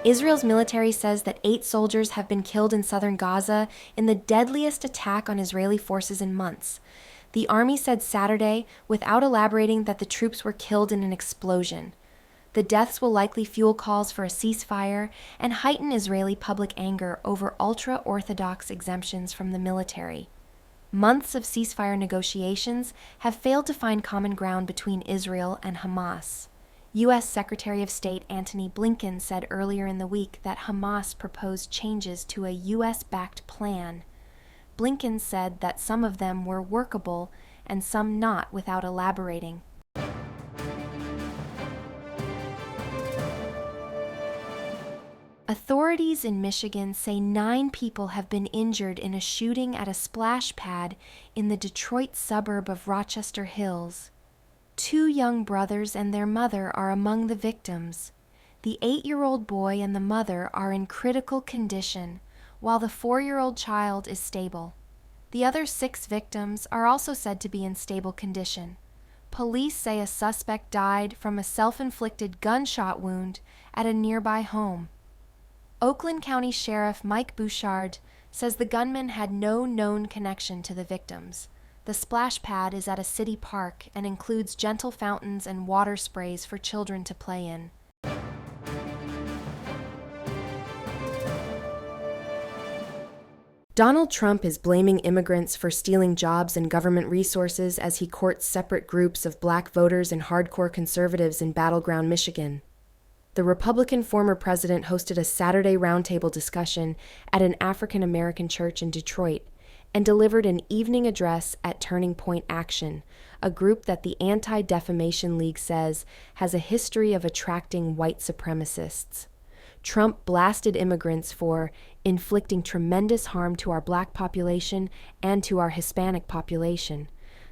Israel's military says that 8 soldiers have been killed in southern Gaza in the deadliest attack on Israeli forces in months. The army said Saturday, without elaborating, that the troops were killed in an explosion. The deaths will likely fuel calls for a ceasefire and heighten Israeli public anger over ultra-Orthodox exemptions from the military. Months of ceasefire negotiations have failed to find common ground between Israel and Hamas. U.S. Secretary of State Antony Blinken said earlier in the week that Hamas proposed changes to a U.S.-backed plan. Blinken said that some of them were workable and some not, without elaborating. Authorities in Michigan say 9 people have been injured in a shooting at a splash pad in the Detroit suburb of Rochester Hills. 2 young brothers and their mother are among the victims. The 8-year-old boy and the mother are in critical condition, while the 4-year-old child is stable. The other 6 victims are also said to be in stable condition. Police say a suspect died from a self-inflicted gunshot wound at a nearby home. Oakland County Sheriff Mike Bouchard says the gunman had no known connection to the victims. The splash pad is at a city park and includes gentle fountains and water sprays for children to play in. Donald Trump is blaming immigrants for stealing jobs and government resources as he courts separate groups of black voters and hardcore conservatives in battleground Michigan. The Republican former president hosted a Saturday roundtable discussion at an African American church in Detroit and delivered an evening address at Turning Point Action, a group that the Anti-Defamation League says has a history of attracting white supremacists. Trump blasted immigrants for inflicting tremendous harm to our black population and to our Hispanic population.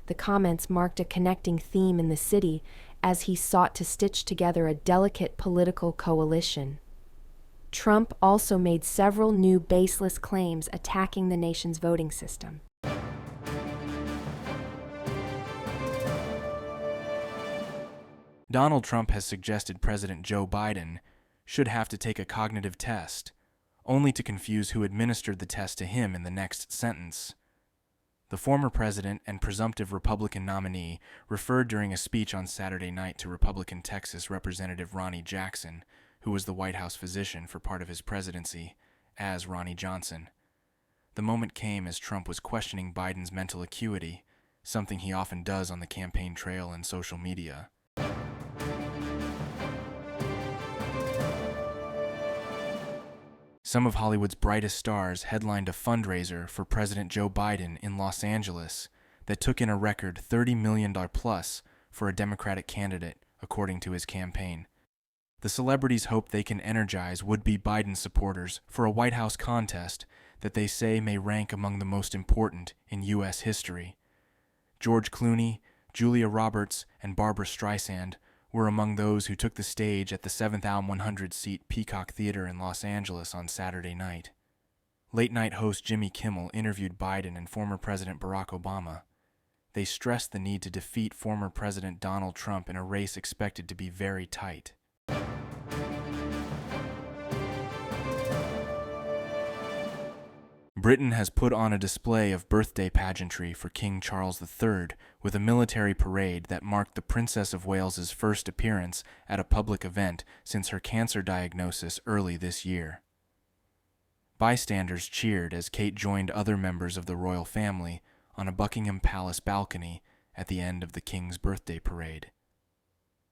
The comments marked a connecting theme in the city as he sought to stitch together a delicate political coalition. Trump also made several new baseless claims attacking the nation's voting system. Donald Trump has suggested President Joe Biden should have to take a cognitive test, only to confuse who administered the test to him in the next sentence. The former president and presumptive Republican nominee referred during a speech on Saturday night to Republican Texas Representative Ronnie Jackson, who was the White House physician for part of his presidency, as Ronnie Johnson. The moment came as Trump was questioning Biden's mental acuity, something he often does on the campaign trail and social media. Some of Hollywood's brightest stars headlined a fundraiser for President Joe Biden in Los Angeles that took in a record $30 million plus for a Democratic candidate, according to his campaign. The celebrities hope they can energize would-be Biden supporters for a White House contest that they say may rank among the most important in U.S. history. George Clooney, Julia Roberts, and Barbra Streisand were among those who took the stage at the 7th Alm 100-seat Peacock Theater in Los Angeles on Saturday night. Late-night host Jimmy Kimmel interviewed Biden and former President Barack Obama. They stressed the need to defeat former President Donald Trump in a race expected to be very tight. Britain has put on a display of birthday pageantry for King Charles III with a military parade that marked the Princess of Wales's first appearance at a public event since her cancer diagnosis early this year. Bystanders cheered as Kate joined other members of the royal family on a Buckingham Palace balcony at the end of the King's birthday parade.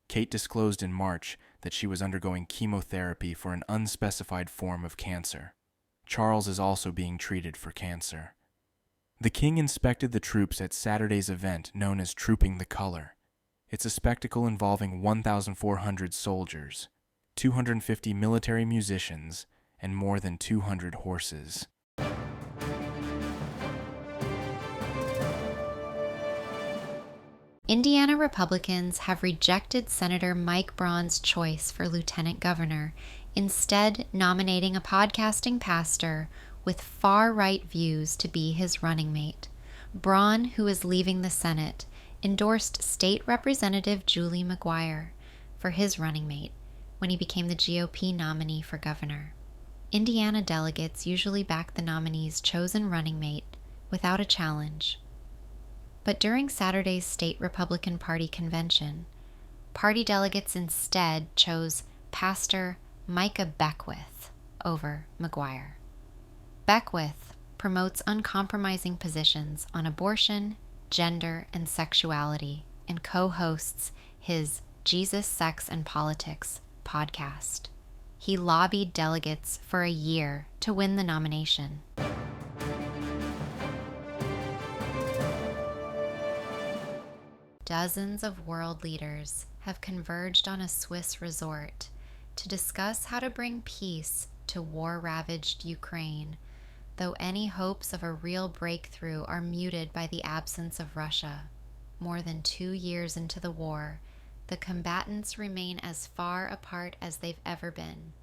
Kate disclosed in March that she was undergoing chemotherapy for an unspecified form of cancer. Charles is also being treated for cancer. The king inspected the troops at Saturday's event known as Trooping the Color. It's a spectacle involving 1,400 soldiers, 250 military musicians, and more than 200 horses. Indiana Republicans have rejected Senator Mike Braun's choice for lieutenant governor, instead nominating a podcasting pastor with far-right views to be his running mate. Braun, who is leaving the Senate, endorsed State Representative Julie McGuire for his running mate. when he became the GOP nominee for governor. Indiana delegates usually back the nominee's chosen running mate without a challenge. But during Saturday's state Republican Party convention, party delegates instead chose Pastor Micah Beckwith over McGuire. Beckwith promotes uncompromising positions on abortion, gender, and sexuality, and co-hosts his Jesus, Sex, and Politics podcast. He lobbied delegates for a year to win the nomination. Dozens of world leaders have converged on a Swiss resort to discuss how to bring peace to war-ravaged Ukraine, though any hopes of a real breakthrough are muted by the absence of Russia. More than 2 years into the war, the combatants remain as far apart as they've ever been,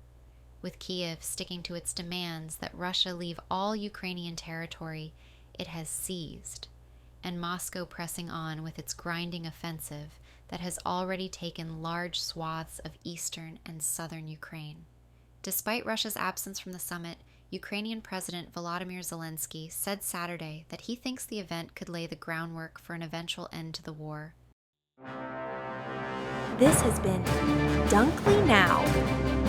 with Kyiv sticking to its demands that Russia leave all Ukrainian territory it has seized, and Moscow pressing on with its grinding offensive that has already taken large swaths of eastern and southern Ukraine. Despite Russia's absence from the summit, Ukrainian President Volodymyr Zelensky said Saturday that he thinks the event could lay the groundwork for an eventual end to the war. This has been Dunkley Now.